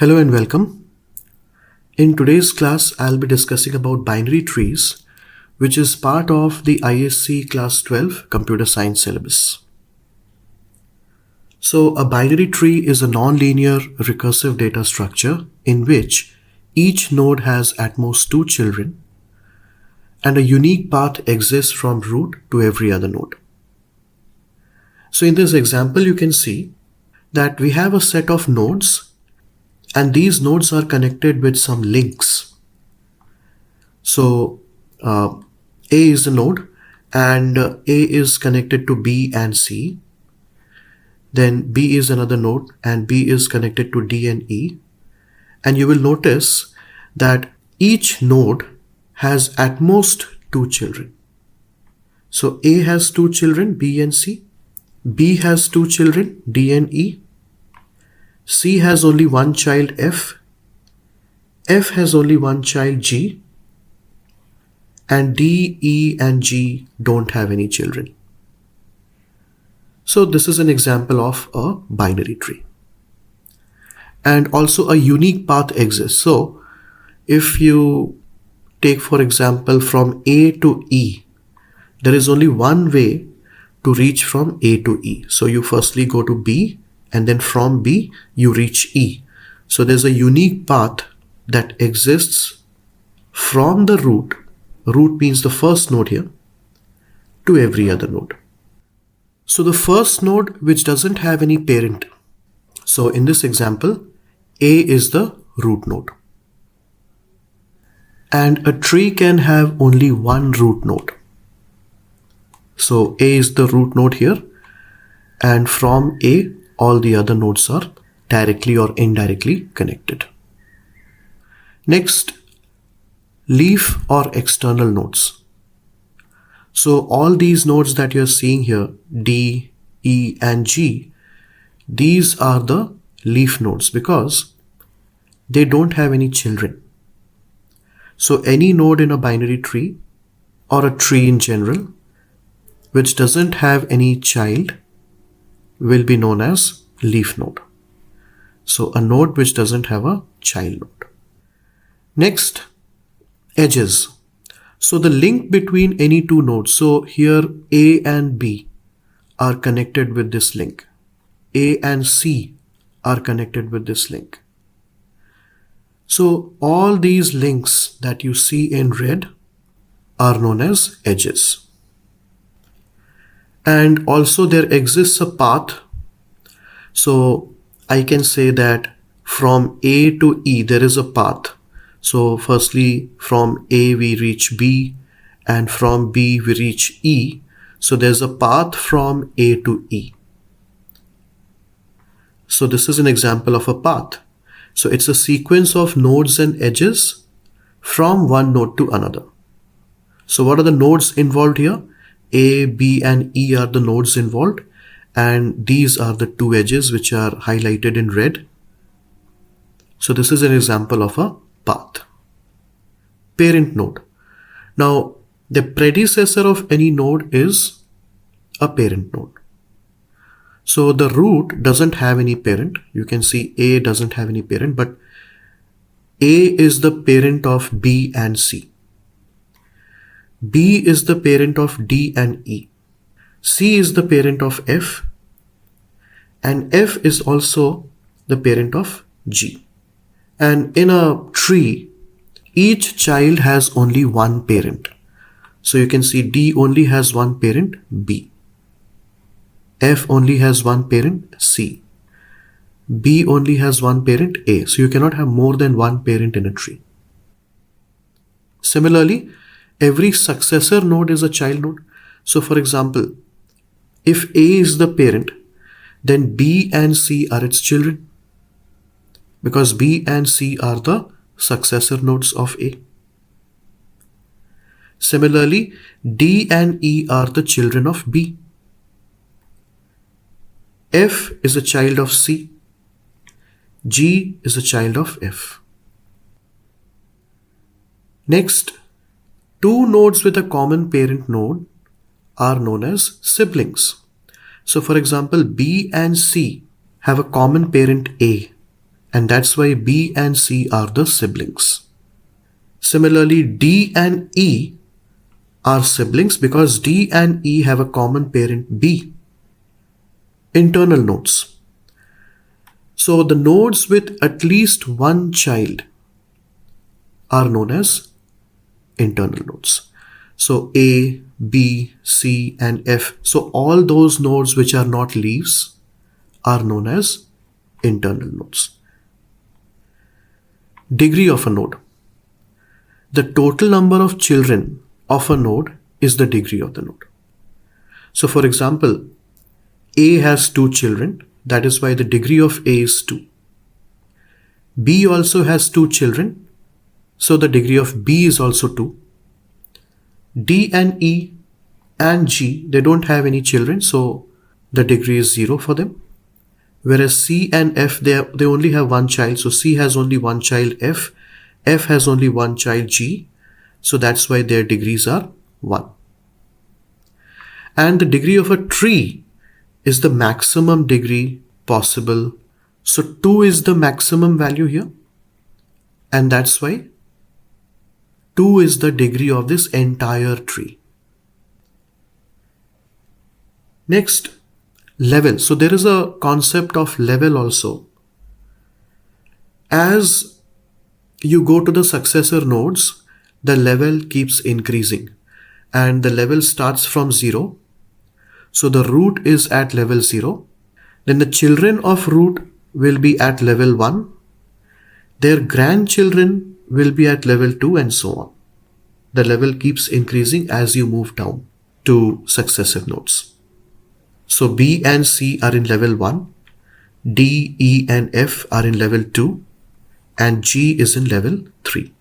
Hello and welcome. In today's class, I'll be discussing about binary trees, which is part of the ISC Class 12 Computer Science syllabus. So, a binary tree is a non-linear recursive data structure in which each node has at most two children and a unique path exists from root to every other node. So, in this example, you can see that we have a set of nodes and these nodes are connected with some links. So A is the node and A is connected to B and C. Then B is another node and B is connected to D and E. And you will notice that each node has at most two children. So A has two children, B and C. B has two children, D and E. C has only one child, F. F has only one child, G. And D, E, and G don't have any children. So this is an example of a binary tree. And also a unique path exists. So if you take, for example, from A to E, there is only one way to reach from A to E. So you firstly go to B, and then from B, you reach E. So there's a unique path that exists from the root means the first node here, to every other node. So the first node which doesn't have any parent. So in this example, A is the root node. And a tree can have only one root node. So A is the root node here, and from A, all the other nodes are directly or indirectly connected. Next, leaf or external nodes. So all these nodes that you're seeing here, D, E, and G, these are the leaf nodes because they don't have any children. So any node in a binary tree or a tree in general which doesn't have any child will be known as leaf node. So a node which doesn't have a child node. Next, edges. So the link between any two nodes. So here A and B are connected with this link. A and C are connected with this link. So all these links that you see in red are known as edges. And also there exists a path. So I can say that from A to E there is a path. So firstly from A we reach B and from B we reach E. So there's a path from A to E. So this is an example of a path. So it's a sequence of nodes and edges from one node to another. So what are the nodes involved here? A, B, and E are the nodes involved, and these are the two edges which are highlighted in red. So this is an example of a path. Parent node. Now, the predecessor of any node is a parent node. So the root doesn't have any parent. You can see A doesn't have any parent, but A is the parent of B and C. B is the parent of D and E. C is the parent of F. And F is also the parent of G. And in a tree, each child has only one parent. So you can see D only has one parent, B. F only has one parent, C. B only has one parent, A. So you cannot have more than one parent in a tree. Similarly, every successor node is a child node. So for example, if A is the parent, then B and C are its children because B and C are the successor nodes of A. Similarly, D and E are the children of B. F is a child of C. G is a child of F. Next, two nodes with a common parent node are known as siblings. So for example, B and C have a common parent A and that's why B and C are the siblings. Similarly, D and E are siblings because D and E have a common parent B. Internal nodes. So the nodes with at least one child are known as internal nodes. So A, B, C and F. So all those nodes which are not leaves are known as internal nodes. Degree of a node. The total number of children of a node is the degree of the node. So for example, A has 2 children, that is why the degree of A is 2. B also has 2 children, so the degree of B is also 2. D and E and G, they don't have any children, so the degree is 0 for them. Whereas C and F, they only have one child, so C has only one child F has only one child G, so that's why their degrees are 1. And the degree of a tree is the maximum degree possible. So 2 is the maximum value here, and that's why 2 is the degree of this entire tree. Next, level. So there is a concept of level also. As you go to the successor nodes, the level keeps increasing and the level starts from 0. So the root is at level 0. Then the children of root will be at level 1. Their grandchildren will be at level 2 and so on. The level keeps increasing as you move down to successive nodes. So B and C are in level 1. D, E and F are in level 2. And G is in level 3.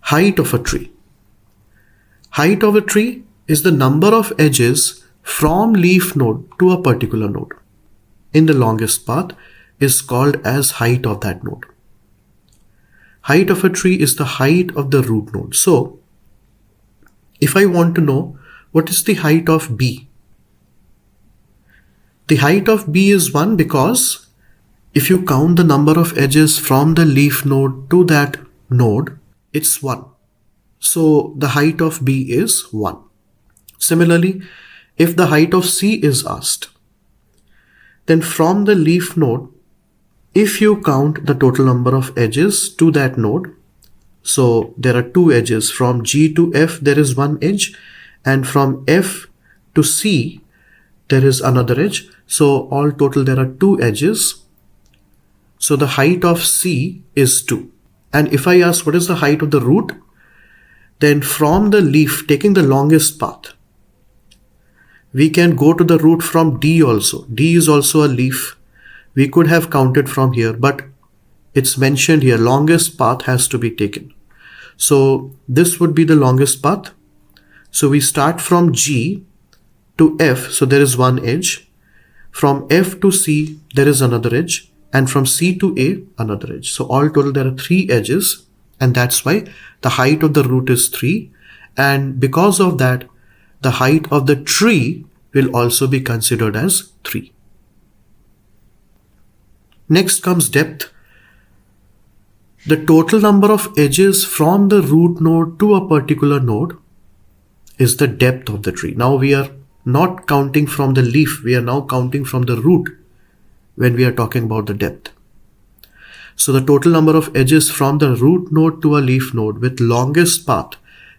Height of a tree. Height of a tree is the number of edges from leaf node to a particular node in the longest path is called as height of that node. Height of a tree is the height of the root node. So, if I want to know what is the height of B, the height of B is 1 because if you count the number of edges from the leaf node to that node, it's 1. So the height of B is 1. Similarly, if the height of C is asked, then from the leaf node, if you count the total number of edges to that node, so there are 2 edges, from G to F there is 1 edge, and from F to C there is another edge. So all total there are 2 edges. So the height of C is 2. And if I ask what is the height of the root, then from the leaf, taking the longest path, we can go to the root from D also. D is also a leaf. We could have counted from here, but it's mentioned here, longest path has to be taken. So this would be the longest path. So we start from G to F, so there is 1 edge. From F to C, there is another edge. And from C to A, another edge. So all total there are 3 edges, and that's why the height of the root is 3. And because of that, the height of the tree will also be considered as 3. Next comes depth. The total number of edges from the root node to a particular node is the depth of the tree. Now we are not counting from the leaf, we are now counting from the root when we are talking about the depth. So the total number of edges from the root node to a leaf node with longest path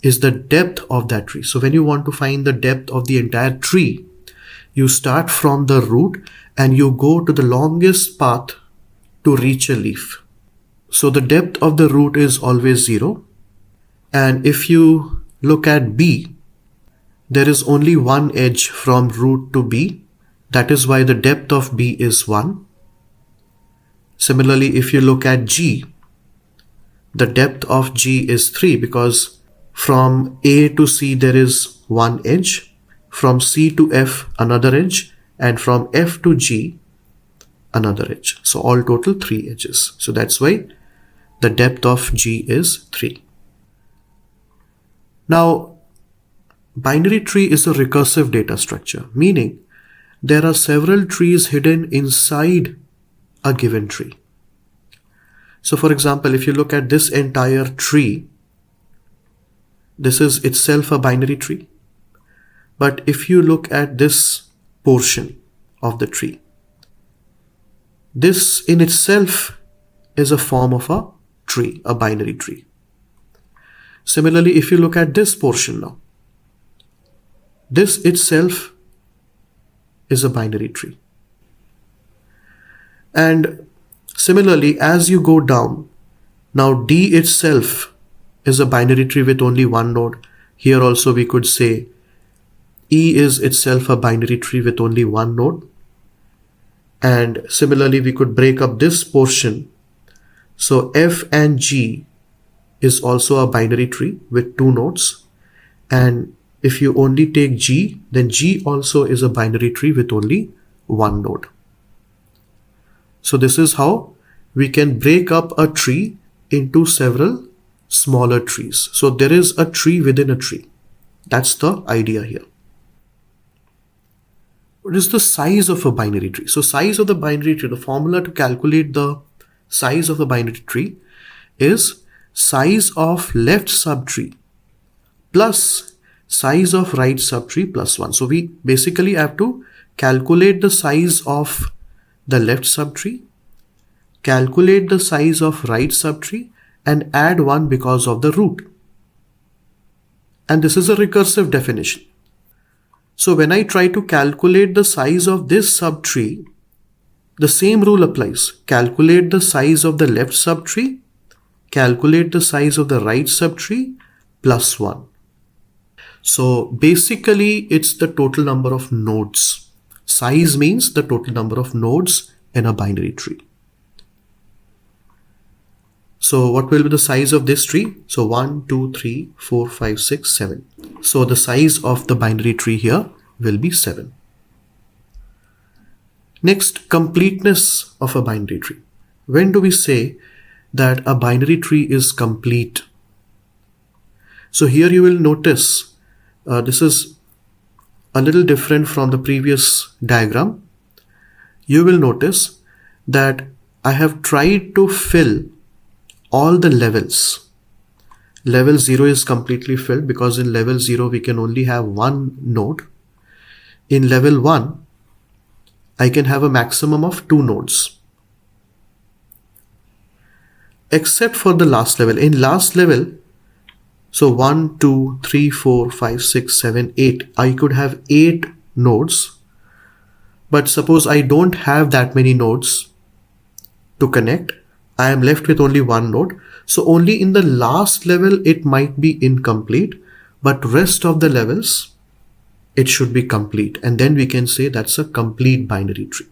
is the depth of that tree. So when you want to find the depth of the entire tree, you start from the root and you go to the longest path to reach a leaf. So the depth of the root is always 0. And if you look at B, there is only 1 edge from root to B. That is why the depth of B is 1. Similarly, if you look at G, the depth of G is 3 because from A to C there is 1 edge, from C to F another edge, and from F to G another edge. So all total 3 edges. So that's why the depth of G is 3. Now, binary tree is a recursive data structure, meaning there are several trees hidden inside a given tree. So for example, if you look at this entire tree, this is itself a binary tree. But if you look at this portion of the tree, this in itself is a form of a tree, a binary tree. Similarly, if you look at this portion now, this itself is a binary tree. And similarly, as you go down, now D itself is a binary tree with only one node. Here also we could say E is itself a binary tree with only one node. And similarly, we could break up this portion. So F and G is also a binary tree with two nodes. And if you only take G, then G also is a binary tree with only one node. So this is how we can break up a tree into several smaller trees. So there is a tree within a tree. That's the idea here. What is the size of a binary tree? So size of the binary tree, the formula to calculate the size of the binary tree is size of left subtree plus size of right subtree plus 1. So we basically have to calculate the size of the left subtree, calculate the size of right subtree, and add 1 because of the root. And this is a recursive definition. So when I try to calculate the size of this subtree, the same rule applies. Calculate the size of the left subtree, calculate the size of the right subtree plus 1. So basically it's the total number of nodes. Size means the total number of nodes in a binary tree. So what will be the size of this tree? So 1, 2, 3, 4, 5, 6, 7. So the size of the binary tree here will be 7. Next, completeness of a binary tree. When do we say that a binary tree is complete? So here you will notice this is a little different from the previous diagram. You will notice that I have tried to fill all the levels. Level 0 is completely filled because in level 0 we can only have one node. In level 1, I can have a maximum of 2 nodes. Except for the last level. In last level, so 1, 2, 3, 4, 5, 6, 7, 8, I could have 8 nodes. But suppose I don't have that many nodes to connect. I am left with only one node. So only in the last level it might be incomplete, but rest of the levels it should be complete. And then we can say that's a complete binary tree.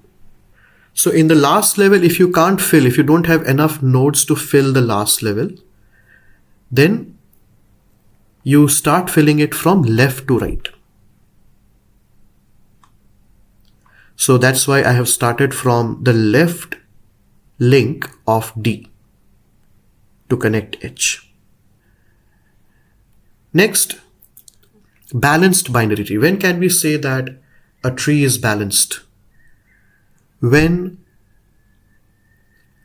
So in the last level, if you can't fill, if you don't have enough nodes to fill the last level, then you start filling it from left to right. So that's why I have started from the left link of D to connect H. Next, balanced binary tree. When can we say that a tree is balanced? When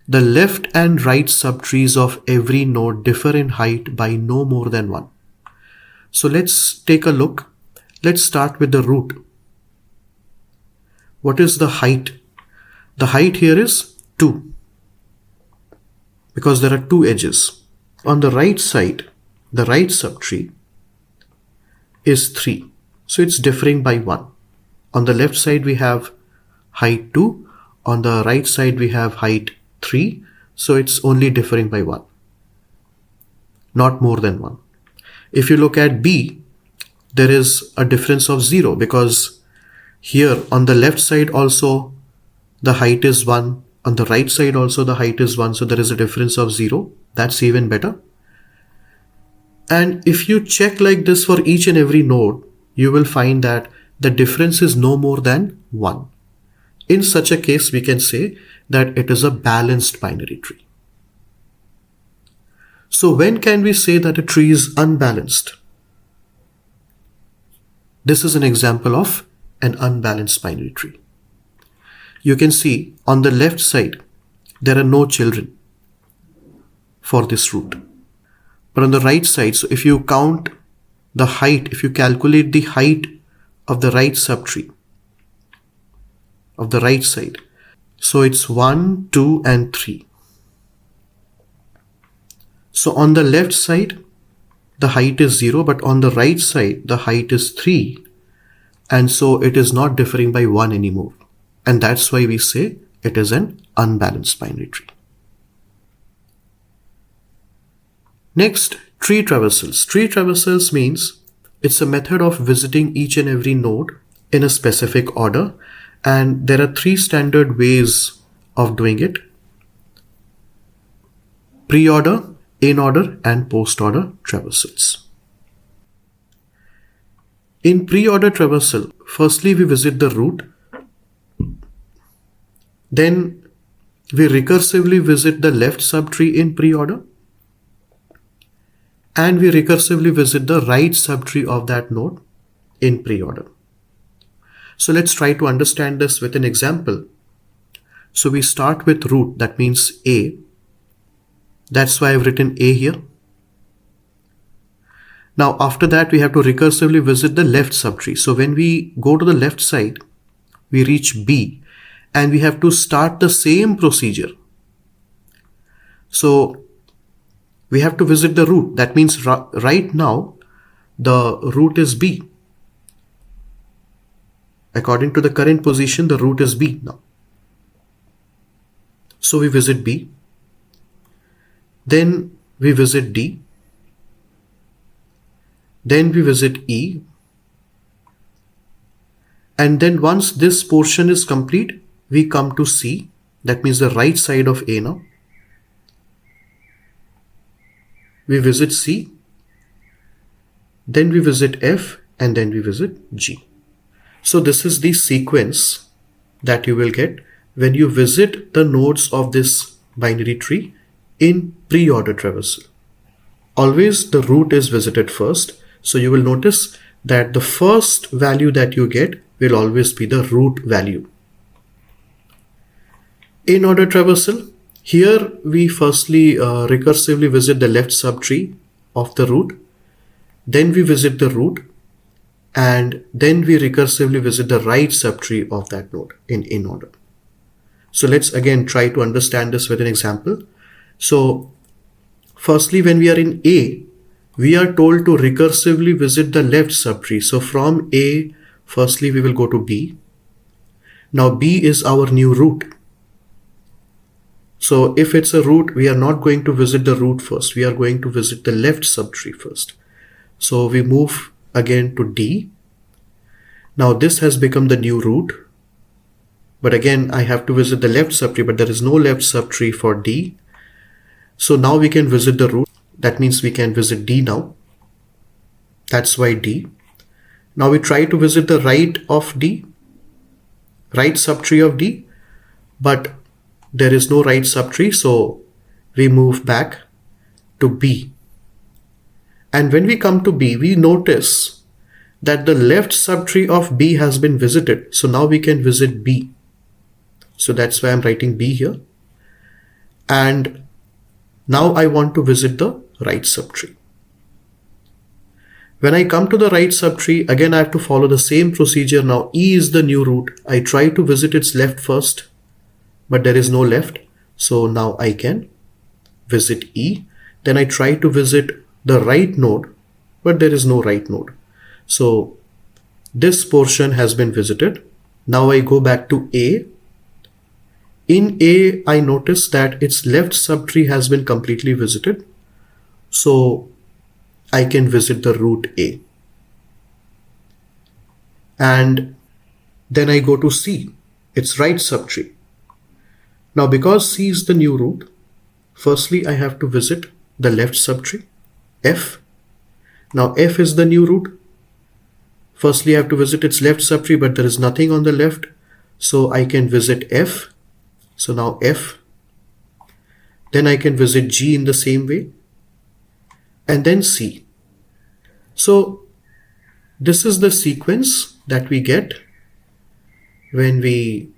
the left and right subtrees of every node differ in height by no more than 1. So let's take a look. Let's start with the root. What is the height? The height here is 2. Because there are 2 edges. On the right side, the right subtree is 3. So it's differing by 1. On the left side we have height 2. On the right side we have height 3. So it's only differing by 1. Not more than 1. If you look at B, there is a difference of 0 because here on the left side also the height is 1. On the right side also the height is 1, so there is a difference of 0. That's even better. And if you check like this for each and every node, you will find that the difference is no more than 1. In such a case, we can say that it is a balanced binary tree. So when can we say that a tree is unbalanced? This is an example of an unbalanced binary tree. You can see on the left side, there are no children for this route. But on the right side, so if you count the height, if you calculate the height of the right subtree, of the right side, so it's 1, 2 and 3. So on the left side, the height is 0, but on the right side, the height is 3. And so it is not differing by 1 anymore. And that's why we say it is an unbalanced binary tree. Next, tree traversals. Tree traversals means it's a method of visiting each and every node in a specific order. And there are 3 standard ways of doing it: pre-order, in-order and post-order traversals. In pre-order traversal, firstly we visit the root, then we recursively visit the left subtree in pre-order, and we recursively visit the right subtree of that node in pre-order. So let's try to understand this with an example. So we start with root, that means A. That's why I've written A here. Now after that we have to recursively visit the left subtree. So when we go to the left side, we reach B and we have to start the same procedure. So we have to visit the root. That means right now the root is B. According to the current position, the root is B now. So we visit B. Then we visit D. Then we visit E. And then once this portion is complete, we come to C. That means the right side of A now. We visit C. Then we visit F. And then we visit G. So this is the sequence that you will get when you visit the nodes of this binary tree in pre-order traversal. Always the root is visited first. So you will notice that the first value that you get will always be the root value. In order traversal, here we firstly recursively visit the left subtree of the root. Then we visit the root. And then we recursively visit the right subtree of that node in order. So let's again try to understand this with an example. So firstly, when we are in A, we are told to recursively visit the left subtree. So from A, firstly we will go to B. Now B is our new root. So if it's a root, we are not going to visit the root first. We are going to visit the left subtree first. So we move again to D. Now this has become the new root. But again, I have to visit the left subtree, but there is no left subtree for D. So now we can visit the root. That means we can visit D now. That's why D. Now we try to visit the right of D, right subtree of D, but there is no right subtree. So we move back to B. And when we come to B, we notice that the left subtree of B has been visited. So now we can visit B. So that's why I'm writing B here. And now I want to visit the right subtree. When I come to the right subtree, again I have to follow the same procedure. Now E is the new root. I try to visit its left first, but there is no left. So now I can visit E. Then I try to visit the right node, but there is no right node. So this portion has been visited. Now I go back to A. In A, I notice that its left subtree has been completely visited. So I can visit the root A. And then I go to C, its right subtree. Now because C is the new root, firstly I have to visit the left subtree, F. Now F is the new root. Firstly I have to visit its left subtree, but there is nothing on the left. So I can visit F. So now F. Then I can visit G in the same way. And then C. So this is the sequence that we get when we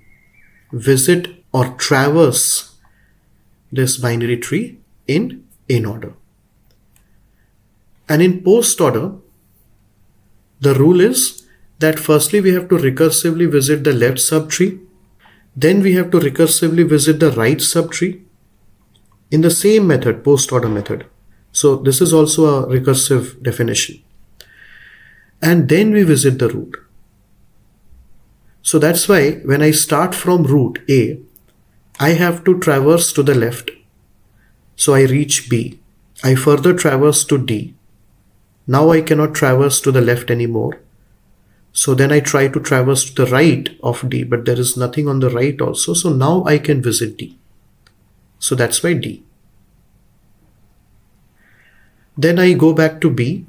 visit or traverse this binary tree in order. And in post order, the rule is that firstly we have to recursively visit the left subtree, then we have to recursively visit the right subtree in the same method, post order method. So this is also a recursive definition. And then we visit the root. So that's why when I start from root A, I have to traverse to the left. So I reach B. I further traverse to D. Now I cannot traverse to the left anymore. So then I try to traverse to the right of D, but there is nothing on the right also. So now I can visit D. So that's why D. Then I go back to B,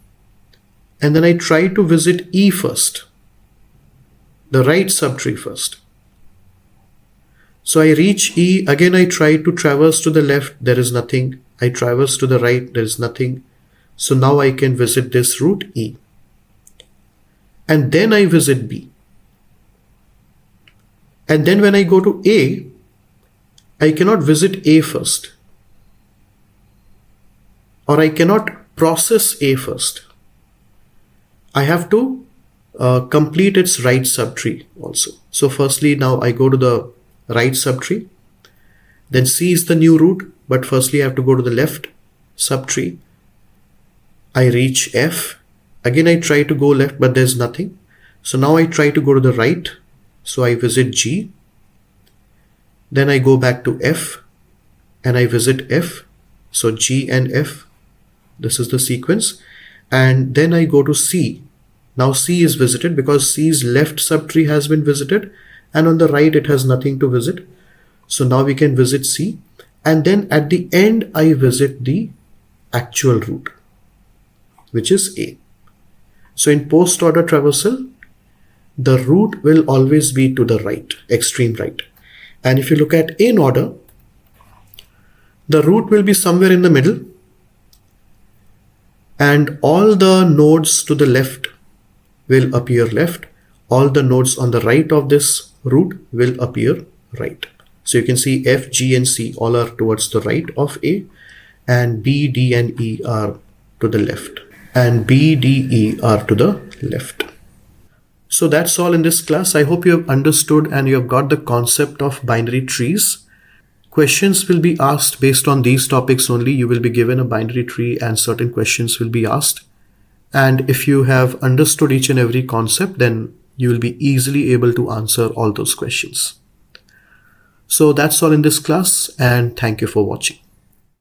and then I try to visit E first, the right subtree first. So I reach E, again I try to traverse to the left, there is nothing. I traverse to the right, there is nothing. So now I can visit this root E. And then I visit B. And then when I go to A, I cannot visit A first. Or I cannot process A first. I have to complete its right subtree also. So firstly, now I go to the right subtree. Then C is the new root, but firstly I have to go to the left subtree. I reach F. Again I try to go left, but there's nothing. So now I try to go to the right. So I visit G. Then I go back to F and I visit F. So G and F. This is the sequence. And then I go to C. Now C is visited because C's left subtree has been visited, and on the right it has nothing to visit. So now we can visit C. And then at the end I visit the actual root, which is A. So in post order traversal, the root will always be to the right, extreme right. And if you look at in order, the root will be somewhere in the middle, and all the nodes to the left will appear left. All the nodes on the right of this root will appear right. So you can see F, G and C all are towards the right of A, and B, D and E are to the left, and B, D, E are to the left. So that's all in this class. I hope you have understood and you have got the concept of binary trees. Questions will be asked based on these topics only. You will be given a binary tree and certain questions will be asked. And if you have understood each and every concept, then you will be easily able to answer all those questions. So that's all in this class, and thank you for watching.